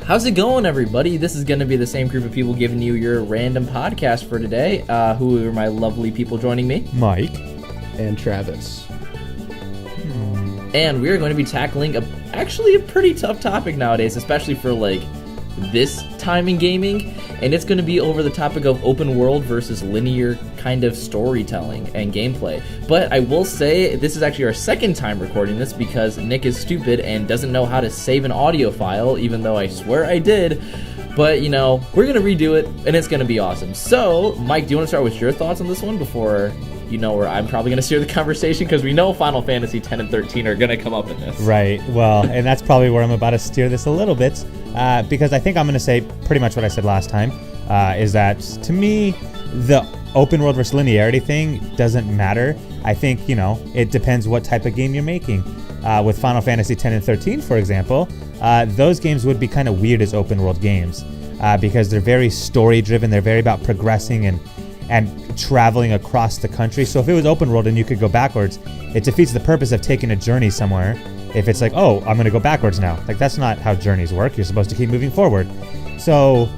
How's it going, everybody? This is going to be the same group of people giving you your random podcast for today. Who are my lovely people joining me? Mike. And Travis. And we're going to be tackling actually a pretty tough topic nowadays, especially for this time in gaming. And it's going to be over the topic of open world versus linear kind of storytelling and gameplay. But I will say this is actually our second time recording this because Nick is stupid and doesn't know how to save an audio file, even though I swear I did. But, we're going to redo it, and it's going to be awesome. So, Mike, do you want to start with your thoughts on this one before where I'm probably going to steer the conversation? Because we know Final Fantasy 10 and 13 are going to come up in this. Right. Well, and that's probably where I'm about to steer this a little bit. Because I think I'm going to say pretty much what I said last time. Is that, to me, the open world versus linearity thing doesn't matter. I think, it depends what type of game you're making. With Final Fantasy 10 and 13, for example, those games would be kind of weird as open world games. Because they're very story driven. They're very about progressing and traveling across the country. So if it was open world and you could go backwards, it defeats the purpose of taking a journey somewhere. If it's like, oh, I'm going to go backwards now. That's not how journeys work. You're supposed to keep moving forward. So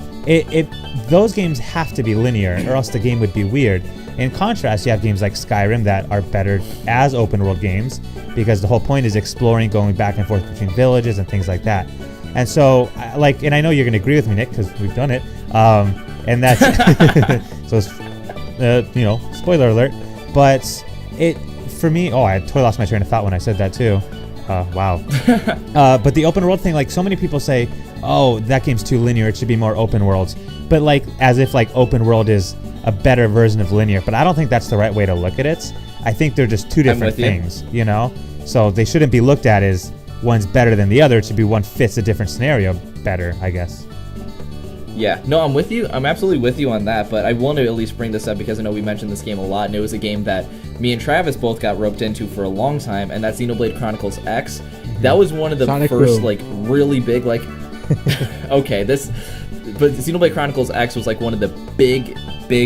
those games have to be linear or else the game would be weird. In contrast, you have games like Skyrim that are better as open world games because the whole point is exploring, going back and forth between villages and things like that. And so, and I know you're going to agree with me, Nick, because we've done it. And that's, so it's, spoiler alert. But for me, I totally lost my train of thought when I said that too. Wow. But the open world thing, so many people say, oh, that game's too linear, it should be more open worlds. But as if open world is a better version of linear. But I don't think that's the right way to look at it. I think they're just two different things, So they shouldn't be looked at as one's better than the other. It should be one fits a different scenario better, I guess. Yeah, no, I'm with you. I'm absolutely with you on that, but I want to at least bring this up because I know we mentioned this game a lot, and it was a game that me and Travis both got roped into for a long time, and that's Xenoblade Chronicles X. That was one of the Sonic first, Boom. really big, okay, but Xenoblade Chronicles X was, one of the big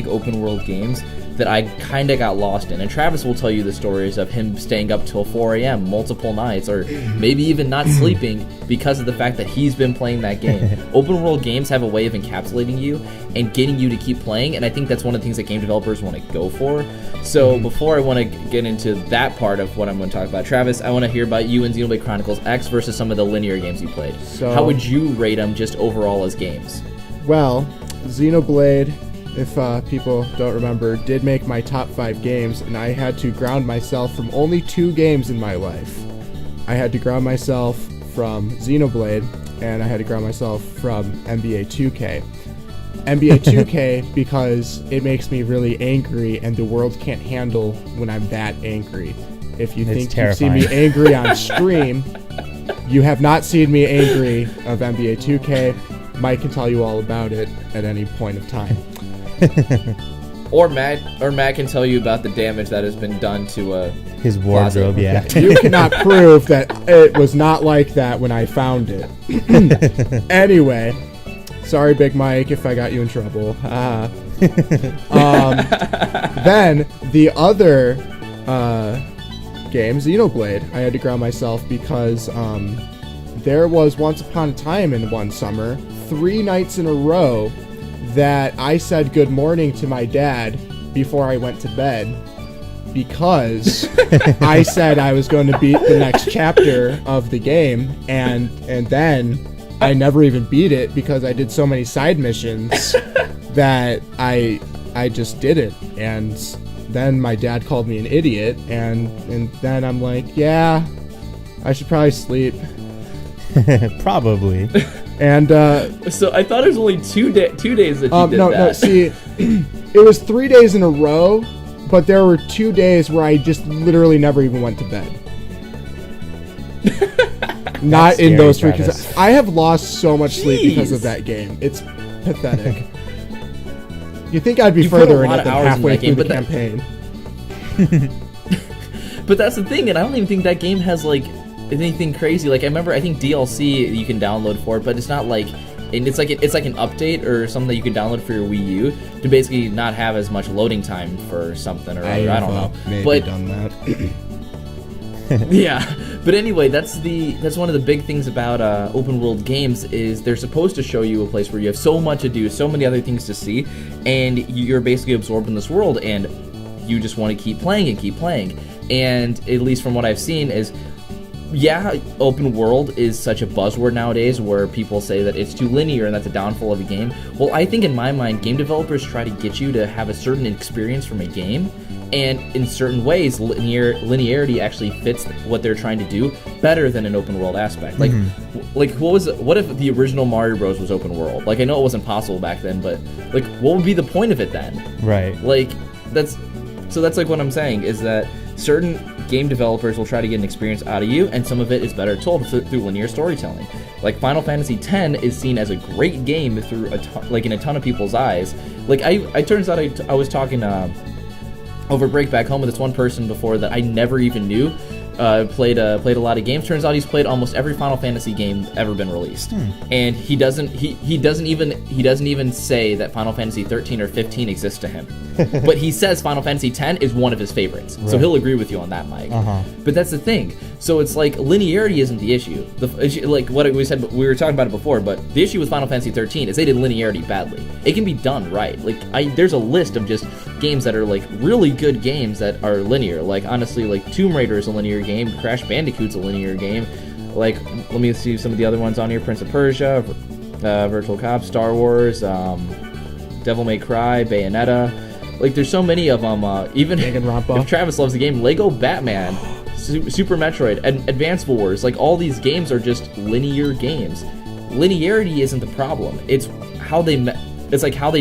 open world games that I kind of got lost in. And Travis will tell you the stories of him staying up till 4 a.m. multiple nights, or maybe even not sleeping because of the fact that he's been playing that game. Open world games have a way of encapsulating you and getting you to keep playing, and I think that's one of the things that game developers want to go for. So before I want to get into that part of what I'm going to talk about, Travis, I want to hear about you in Xenoblade Chronicles X versus some of the linear games you played. So, how would you rate them just overall as games? Well, Xenoblade, if people don't remember, did make my top 5 games, and I had to ground myself from only 2 games in my life. I had to ground myself from Xenoblade, and I had to ground myself from NBA 2K. NBA 2K because it makes me really angry, and the world can't handle when I'm that angry. If you think you've seen me angry on stream, you have not seen me angry of NBA 2K. Mike can tell you all about it at any point of time. Or Matt can tell you about the damage that has been done to his wardrobe. Yeah, you cannot prove that it was not like that when I found it. Anyway, sorry, Big Mike, if I got you in trouble. Then the other game, Xenoblade, I had to ground myself because there was once upon a time in one summer, 3 nights in a row that I said good morning to my dad before I went to bed because I said I was going to beat the next chapter of the game, and then I never even beat it because I did so many side missions that I just did it. And then my dad called me an idiot, and then I'm like, yeah, I should probably sleep. Probably. And so I thought it was only 2 days that you did that. No, see, it was 3 days in a row, but there were 2 days where I just literally never even went to bed. Not in those 3, because I have lost so much sleep because of that game. It's pathetic. You think I'd be further in it than halfway through the campaign. But that's the thing, and I don't even think that game has anything crazy. I remember, I think DLC you can download for it, but it's not and it's like an update or something that you can download for your Wii U to basically not have as much loading time for something or other. I don't know. Maybe done that. Yeah, But anyway, that's one of the big things about open world games is they're supposed to show you a place where you have so much to do, so many other things to see, and you're basically absorbed in this world, and you just want to keep playing and keep playing. And at least from what I've seen is, yeah, open world is such a buzzword nowadays where people say that it's too linear and that's a downfall of a game. Well, I think in my mind, game developers try to get you to have a certain experience from a game, and in certain ways, linearity actually fits what they're trying to do better than an open world aspect. Like, what if the original Mario Bros was open world? Like, I know it wasn't possible back then, but like, what would be the point of it then? Right. Like, that's like what I'm saying is that certain game developers will try to get an experience out of you, and some of it is better told through linear storytelling. Like Final Fantasy X is seen as a great game through in a ton of people's eyes. Like I turns out I was talking over break back home with this one person before that I never even knew. Played a lot of games. Turns out he's played almost every Final Fantasy game ever been released, and he doesn't even say that Final Fantasy 13 or 15 exists to him, but he says Final Fantasy 10 is one of his favorites. Right. So he'll agree with you on that, Mike. But that's the thing. So it's like linearity isn't the issue. Like what we said, we were talking about it before. But the issue with Final Fantasy 13 is they did linearity badly. It can be done right. Like there's a list of just games that are like really good games that are linear. Like honestly, like Tomb Raider is a linear game. Crash Bandicoot's a linear game. Like, let me see some of the other ones on here. Prince of Persia, Virtual Cop, Star Wars, Devil May Cry, Bayonetta. Like, there's so many of them. Even if Travis loves the game, Lego Batman, Super Metroid, Advance Wars. Like, all these games are just linear games. Linearity isn't the problem. It's how they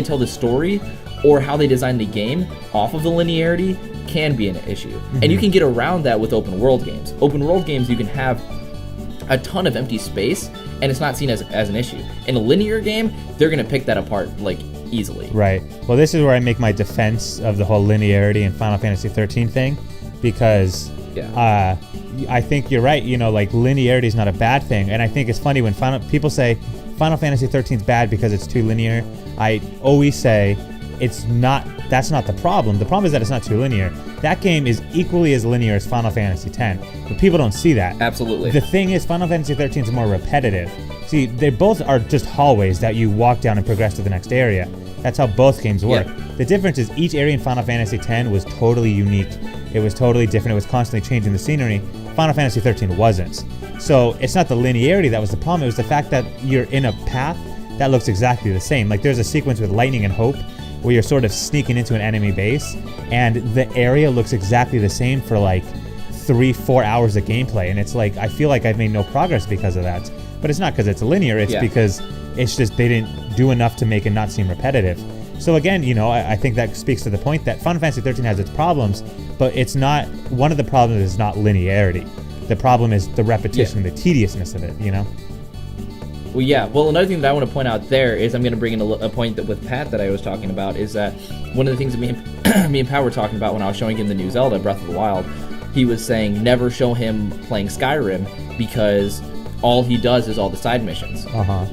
tell the story or how they design the game off of the linearity can be an issue. And you can get around that with open world games. Open world games, you can have a ton of empty space and it's not seen as an issue. In a linear game, they're going to pick that apart like easily. Right. Well, this is where I make my defense of the whole linearity and Final Fantasy 13 thing, because I think you're right. You know, like linearity is not a bad thing. And I think it's funny when people say Final Fantasy 13 is bad because it's too linear. I always say that's not the problem. The problem is that it's not too linear. That game is equally as linear as Final Fantasy X, but people don't see that. Absolutely. The thing is, Final Fantasy 13 is more repetitive. See, they both are just hallways that you walk down and progress to the next area. That's how both games work. Yeah. The difference is each area in Final Fantasy X was totally unique. It was totally different. It was constantly changing the scenery. Final Fantasy 13 wasn't. So it's not the linearity that was the problem. It was the fact that you're in a path that looks exactly the same. Like there's a sequence with Lightning and Hope where you're sort of sneaking into an enemy base, and the area looks exactly the same for like 3-4 hours of gameplay, and it's like I feel like I've made no progress because of that. But it's not because it's linear, it's because it's just they didn't do enough to make it not seem repetitive. So again, you know, I think that speaks to the point that Final Fantasy 13 has its problems, but it's not, one of the problems is not linearity. The problem is the repetition, the tediousness of it, you know? Well, yeah. Well, another thing that I want to point out there is I'm going to bring in a point that with Pat that I was talking about is that one of the things that me and Pat were talking about when I was showing him the new Zelda, Breath of the Wild, he was saying never show him playing Skyrim because all he does is all the side missions.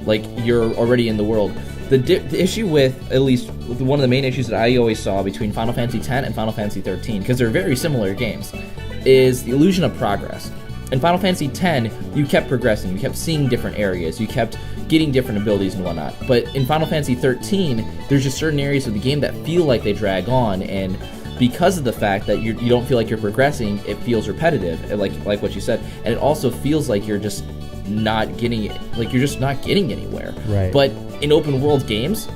Like, you're already in the world. The issue with, at least one of the main issues that I always saw between Final Fantasy X and Final Fantasy 13, because they're very similar games, is the illusion of progress. In Final Fantasy X, you kept progressing, you kept seeing different areas, you kept getting different abilities and whatnot. But in Final Fantasy 13, there's just certain areas of the game that feel like they drag on, and because of the fact that you don't feel like you're progressing, it feels repetitive, like what you said, and it also feels like you're just not getting anywhere. Right. But in open world games,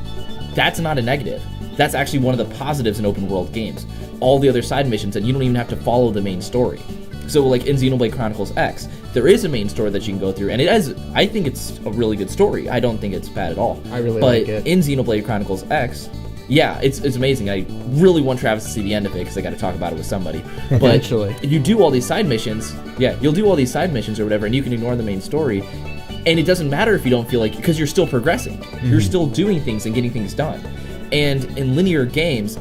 that's not a negative. That's actually one of the positives in open world games. All the other side missions, and you don't even have to follow the main story. So, like in Xenoblade Chronicles X, there is a main story that you can go through, and I think it's a really good story. I don't think it's bad at all. I really like it. But in Xenoblade Chronicles X, yeah, it's amazing. I really want Travis to see the end of it because I got to talk about it with somebody. But eventually, you do all these side missions. Yeah, you'll do all these side missions or whatever, and you can ignore the main story. And it doesn't matter if you don't feel like, because you're still progressing. Mm-hmm. You're still doing things and getting things done. And in linear games,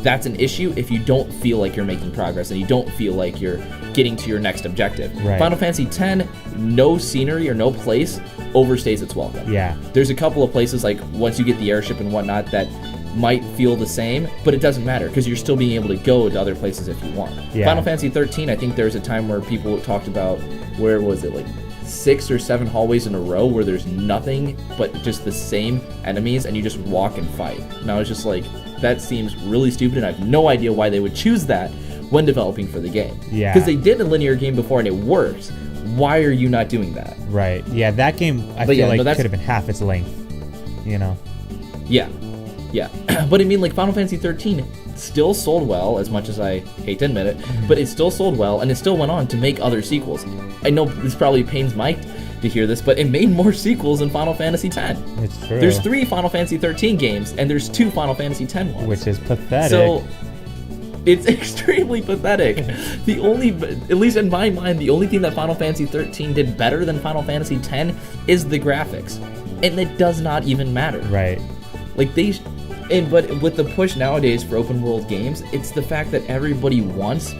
that's an issue if you don't feel like you're making progress and you don't feel like you're getting to your next objective. Right. Final Fantasy X, no scenery or no place overstays its welcome. Yeah. There's a couple of places, like once you get the airship and whatnot, that might feel the same, but it doesn't matter because you're still being able to go to other places if you want. Yeah. Final Fantasy 13, I think there was a time where people talked about, where was it, like 6 or 7 hallways in a row where there's nothing but just the same enemies and you just walk and fight. And I was just like, that seems really stupid, and I have no idea why they would choose that when developing for the game. Yeah. Because they did a linear game before and it worked. Why are you not doing that? Right. Yeah, that game I feel like could have been half its length, you know? Yeah. Yeah. But I mean, like, Final Fantasy 13 still sold well, as much as I hate to admit it, but it still sold well, and it still went on to make other sequels. I know this probably pains Mike to hear this, but it made more sequels than Final Fantasy X. It's true. There's 3 Final Fantasy 13 games, and there's 2 Final Fantasy X ones. Which is pathetic. So, it's extremely pathetic. The only, at least in my mind, the only thing that Final Fantasy 13 did better than Final Fantasy X is the graphics. And it does not even matter. Right. Like, but with the push nowadays for open world games, it's the fact that everybody wants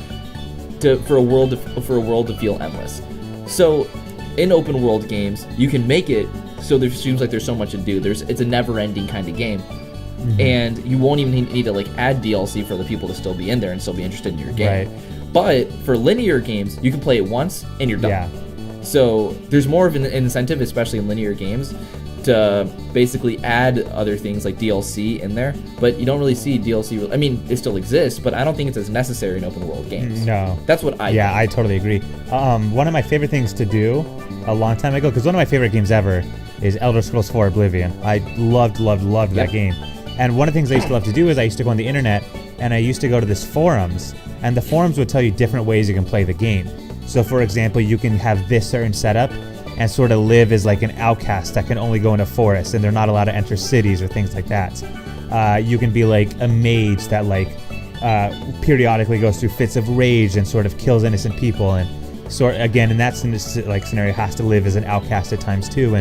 for a world to feel endless. So in open world games, you can make it so there seems like there's so much to do. It's a never-ending kind of game. Mm-hmm. And you won't even need to like add DLC for the people to still be in there and still be interested in your game. Right. But for linear games, you can play it once and you're done. Yeah. So there's more of an incentive, especially in linear games, to basically add other things like DLC in there, but you don't really see DLC. I mean, it still exists, but I don't think it's as necessary in open world games. No, that's what I think. I totally agree. One of my favorite things to do a long time ago, because one of my favorite games ever is Elder Scrolls 4 Oblivion. I loved that game. And one of the things I used to love to do is I used to go on the internet and I used to go to this forums, and the forums would tell you different ways you can play the game. So for example, you can have this certain setup and sort of live as like an outcast that can only go into forests and they're not allowed to enter cities or things like that. You can be like a mage that like periodically goes through fits of rage and sort of kills innocent people, and sort again in that like scenario has to live as an outcast at times too.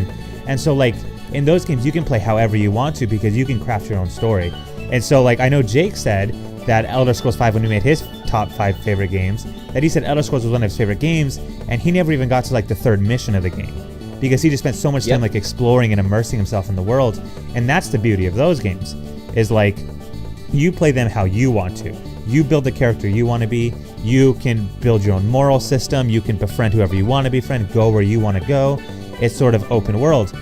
And so like in those games you can play however you want to because you can craft your own story. And so like I know Jake said that Elder Scrolls 5, when he made his top 5 favorite games, that he said Elder Scrolls was one of his favorite games, and he never even got to like the 3rd mission of the game because he just spent so much time like exploring and immersing himself in the world. And that's the beauty of those games, is like you play them how you want to. You build the character you want to be. You can build your own moral system. You can befriend whoever you want to befriend, go where you want to go. It's sort of open world.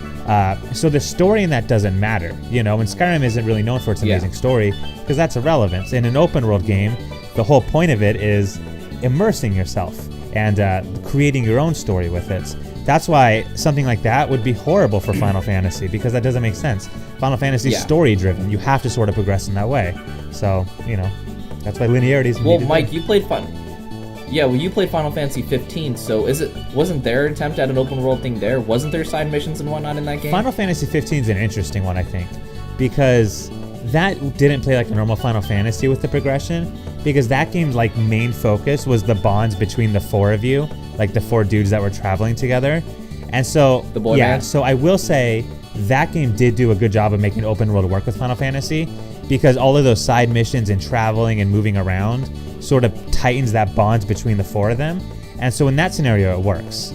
So the story in that doesn't matter, you know, and Skyrim isn't really known for its amazing story because that's irrelevant. In an open world game, the whole point of it is immersing yourself and creating your own story with it. That's why something like that would be horrible for Final Fantasy, because that doesn't make sense. Final Fantasy is story driven. You have to sort of progress in that way. So, you know, that's why linearity is needed. Well, Mike, you played you played Final Fantasy 15, so wasn't there an attempt at an open world thing there? Wasn't there side missions and whatnot in that game? Final Fantasy 15 is an interesting one, I think, because that didn't play like a normal Final Fantasy with the progression, because that game's like main focus was the bonds between the 4 of you, like the 4 dudes that were traveling together. And so the boy band. So I will say that game did do a good job of making open world work with Final Fantasy, because all of those side missions and traveling and moving around sort of tightens that bond between the 4 of them. And so in that scenario it works,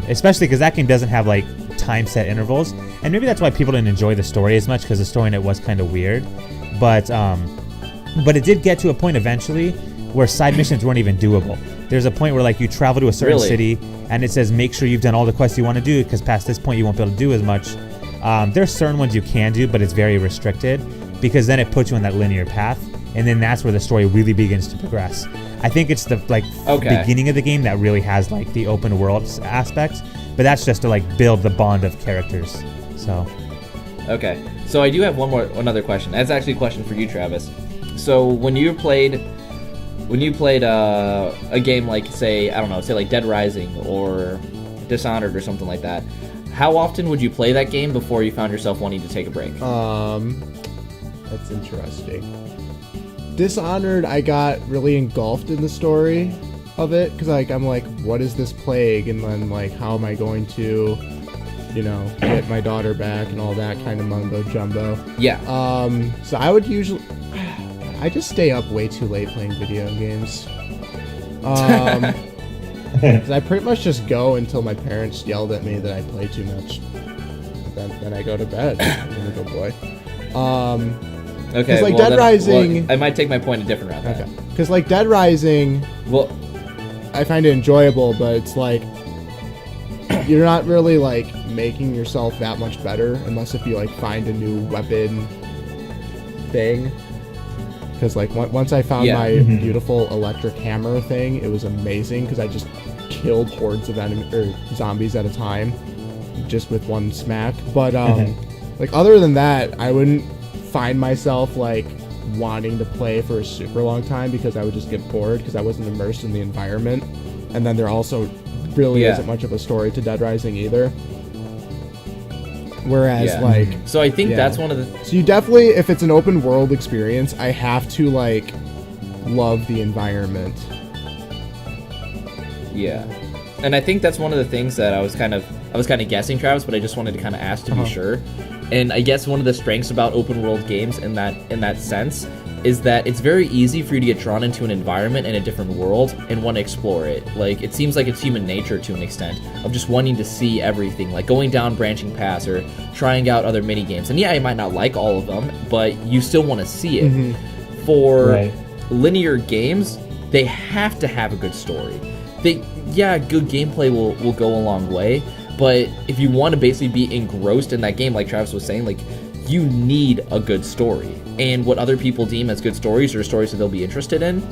especially because that game doesn't have like time set intervals, and maybe that's why people didn't enjoy the story as much, because the story in it was kind of weird. But it did get to a point eventually where side missions weren't even doable. There's a point where like you travel to a certain city and it says make sure you've done all the quests you want to do, because past this point you won't be able to do as much. There's certain ones you can do, but it's very restricted, because then it puts you on that linear path, and then that's where the story really begins to progress. I think it's the beginning of the game that really has like the open world aspect, but that's just to like build the bond of characters. So okay, so I do have another question. That's actually a question for you, Travis. So when you played a game like say like Dead Rising or Dishonored or something like that, how often would you play that game before you found yourself wanting to take a break? That's interesting. Dishonored, I got really engulfed in the story of it, because like I'm like, what is this plague, and then like how am I going to, you know, get my daughter back and all that kind of mumbo jumbo. Yeah. So I would usually, I just stay up way too late playing video games. 'Cause I pretty much just go until my parents yelled at me that I play too much. Then I go to bed. I'm a good boy. Okay, like Dead Rising, I might take my point a different route. Okay, because like Dead Rising, I find it enjoyable, but it's like you're not really like making yourself that much better unless if you like find a new weapon thing. Because like once I found my beautiful electric hammer thing, it was amazing because I just killed hordes of zombies at a time just with one smack. But like other than that, I wouldn't find myself like wanting to play for a super long time because I would just get bored because I wasn't immersed in the environment. And then there also really isn't much of a story to Dead Rising either. Whereas like, so I think that's one of the. So you definitely, if it's an open world experience, I have to like love the environment. Yeah, and I think that's one of the things that I was kind of guessing, Travis, but I just wanted to kind of ask to be sure. And I guess one of the strengths about open world games in that sense is that it's very easy for you to get drawn into an environment in a different world and want to explore it. Like, it seems like it's human nature to an extent of just wanting to see everything, like going down branching paths or trying out other mini games. And yeah, you might not like all of them, but you still want to see it. For linear games, they have to have a good story. Good gameplay will go a long way, but if you want to basically be engrossed in that game, like Travis was saying, like, you need a good story. And what other people deem as good stories or stories that they'll be interested in,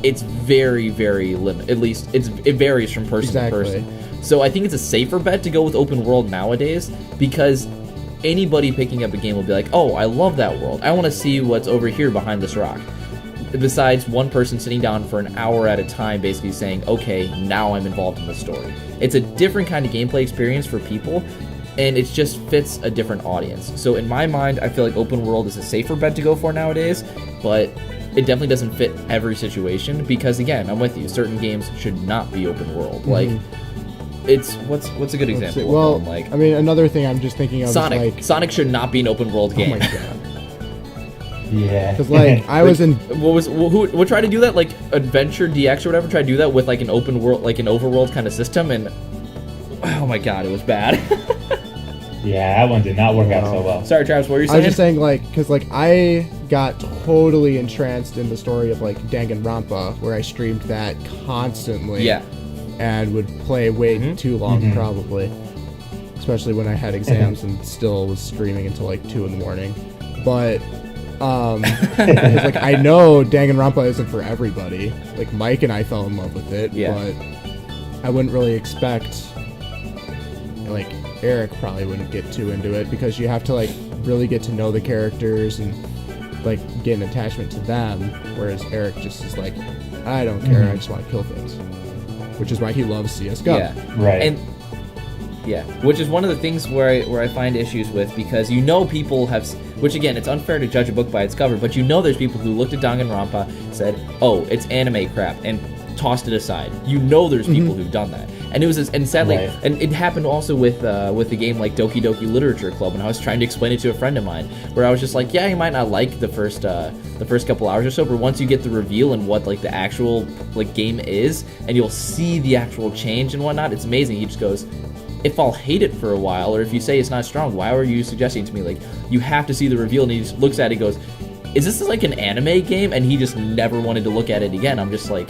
it's very, very limited. At least it varies from person to person. So I think it's a safer bet to go with open world nowadays, because anybody picking up a game will be like, oh, I love that world. I want to see what's over here behind this rock. Besides one person sitting down for an hour at a time basically saying, okay, now I'm involved in the story. It's a different kind of gameplay experience for people, and it just fits a different audience. So in my mind, I feel like open world is a safer bet to go for nowadays, but it definitely doesn't fit every situation because, again, I'm with you. Certain games should not be open world. Like, it's what's a good example? Well, like, I mean, another thing I'm just thinking of Sonic. is like Sonic should not be an open world game. Oh my god. Yeah. Because like I was in. What tried to do that? Like Adventure DX or whatever. Tried to do that with like an open world, like an overworld kind of system, and oh my god, it was bad. Yeah, that one did not work out so well. Sorry, Travis, what were you saying? I was just saying, like, because like I got totally entranced in the story of like Danganronpa, where I streamed that constantly. Yeah. And would play way too long, probably. Especially when I had exams and still was streaming until like 2 a.m. But because, like, I know Danganronpa isn't for everybody. Like Mike and I fell in love with it, but I wouldn't really expect, like, Eric probably wouldn't get too into it because you have to like really get to know the characters and like get an attachment to them, whereas Eric just is like, I don't care, I just want to kill things, which is why he loves CS:GO. Yeah, right. And which is one of the things where I find issues with, because you know people have, which again, it's unfair to judge a book by its cover, but you know there's people who looked at Danganronpa, said, oh, it's anime crap, and tossed it aside. You know there's people who've done that. And it was, and sadly, and it happened also with a game like Doki Doki Literature Club, and I was trying to explain it to a friend of mine, where I was just like, yeah, you might not like the first couple hours or so, but once you get the reveal and what like the actual like game is, and you'll see the actual change and whatnot, it's amazing. He just goes, if I'll hate it for a while, or if you say it's not strong, why are you suggesting to me, like, you have to see the reveal? And he just looks at it and goes, is this like an anime game? And he just never wanted to look at it again. I'm just like,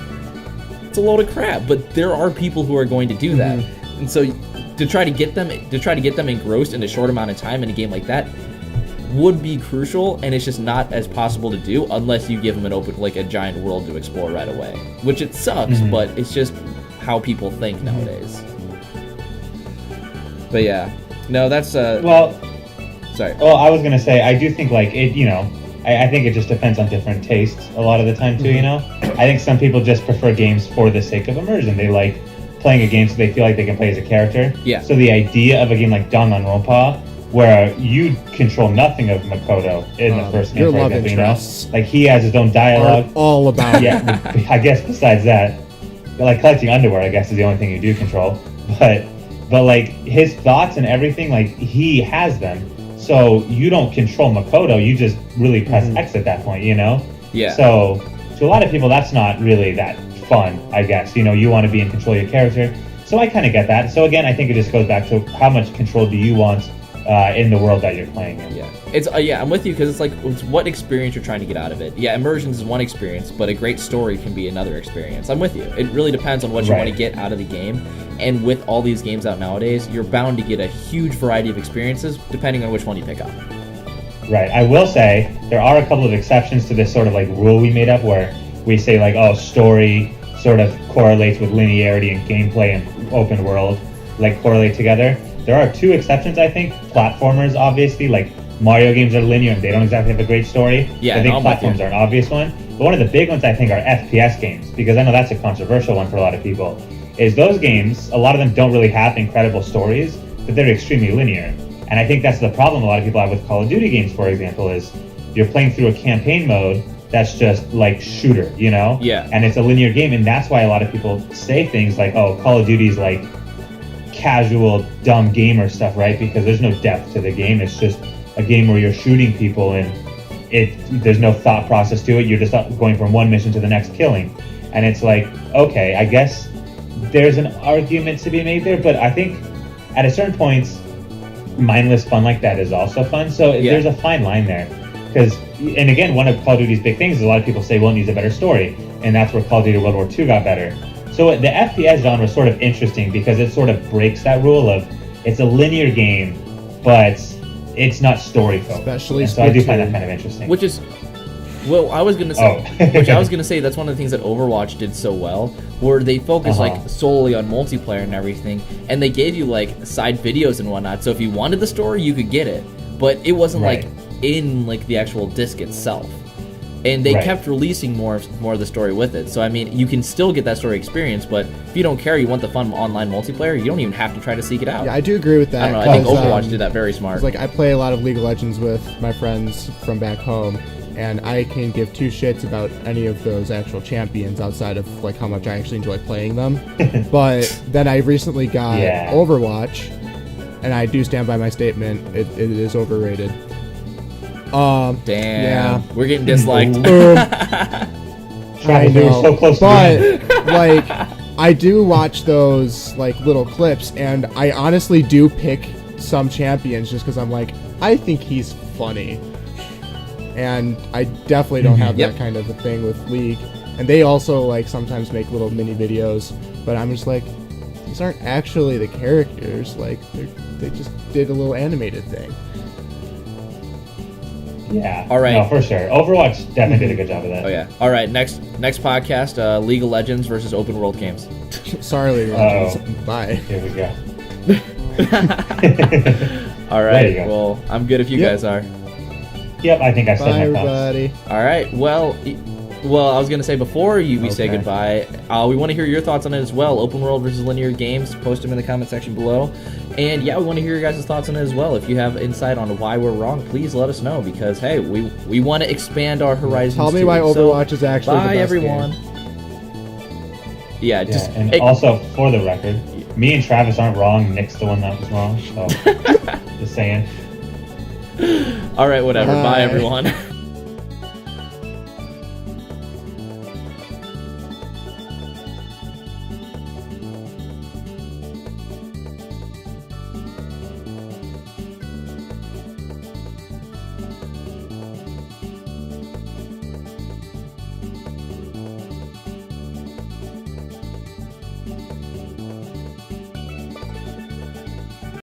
it's a load of crap. But there are people who are going to do that. And so to try to get them engrossed in a short amount of time in a game like that would be crucial, and it's just not as possible to do unless you give them an open, like, a giant world to explore right away. Which it sucks, but it's just how people think nowadays. But yeah, no, that's sorry. Well, I was gonna say, I do think like it, you know, I think it just depends on different tastes a lot of the time too. You know, I think some people just prefer games for the sake of immersion. They like playing a game so they feel like they can play as a character. Yeah. So the idea of a game like Danganronpa, where you control nothing of Makoto in the first game, for example, you know, like he has his own dialogue. All about yeah. I guess besides that, like collecting underwear, I guess is the only thing you do control, but like his thoughts and everything, like he has them. So you don't control Makoto, you just really press X at that point, you know? Yeah. So to a lot of people, that's not really that fun, I guess. You know, you want to be in control of your character. So I kind of get that. So again, I think it just goes back to how much control do you want in the world that you're playing in. Yeah, it's I'm with you, because it's like, it's what experience you're trying to get out of it. Yeah, immersions is one experience, but a great story can be another experience. I'm with you. It really depends on what you want to get out of the game. And with all these games out nowadays, you're bound to get a huge variety of experiences depending on which one you pick up. Right. I will say there are a couple of exceptions to this sort of like rule we made up, where we say like, oh, story sort of correlates with linearity, and gameplay and open world like correlate together. There are two exceptions, I think. Platformers, obviously, like Mario games are linear and they don't exactly have a great story. Yeah, I think platforms are an obvious one. But one of the big ones, I think, are FPS games, because I know that's a controversial one for a lot of people. Is those games, a lot of them don't really have incredible stories, but they're extremely linear. And I think that's the problem a lot of people have with Call of Duty games, for example, is you're playing through a campaign mode that's just like shooter, you know? Yeah. And it's a linear game, and that's why a lot of people say things like, oh, Call of Duty's like casual, dumb gamer stuff, right? Because there's no depth to the game. It's just a game where you're shooting people, and there's no thought process to it. You're just going from one mission to the next, killing. And it's like, okay, I guess there's an argument to be made there, but I think at a certain point, mindless fun like that is also fun. So there's a fine line there. Because, and again, one of Call of Duty's big things is a lot of people say, well, it needs a better story. And that's where Call of Duty World War II got better. So the FPS genre is sort of interesting because it sort of breaks that rule of it's a linear game, but it's not story focused. Especially so I do find that kind of interesting. Which is, well, I was gonna say, that's one of the things that Overwatch did so well, where they focused like solely on multiplayer and everything, and they gave you like side videos and whatnot. So if you wanted the story, you could get it, but it wasn't like in like the actual disc itself. And they kept releasing more of the story with it. So, I mean, you can still get that story experience, but if you don't care, you want the fun online multiplayer, you don't even have to try to seek it out. Yeah, I do agree with that. I don't know, I think Overwatch did that very smart. Like, I play a lot of League of Legends with my friends from back home, and I can give two shits about any of those actual champions outside of, like, how much I actually enjoy playing them. But then I recently got Overwatch, and I do stand by my statement, it is overrated. Damn. Yeah. We're getting disliked. I know. So close but, like, I do watch those, like, little clips, and I honestly do pick some champions just because I'm like, I think he's funny. And I definitely don't have that kind of a thing with League. And they also, like, sometimes make little mini videos, but I'm just like, these aren't actually the characters. Like, they just did a little animated thing. Yeah. All right. No, for sure. Overwatch definitely did a good job of that. Oh yeah. All right. Next podcast, League of Legends versus open world games. Sorry, League of Legends. Bye. Here we go. All right. Well, I'm good if you guys are. Yep. I think I said my everybody. thoughts. All right. Well, I was gonna say before we say goodbye, we want to hear your thoughts on it as well. Open world versus linear games. Post them in the comment section below. And yeah, we want to hear your guys' thoughts on it as well. If you have insight on why we're wrong, please let us know, because hey, we want to expand our horizons. Tell me why Overwatch is actually the best everyone. Game. Yeah, just and also for the record, me and Travis aren't wrong. Nick's the one that was wrong. So just saying. All right, whatever. Bye everyone.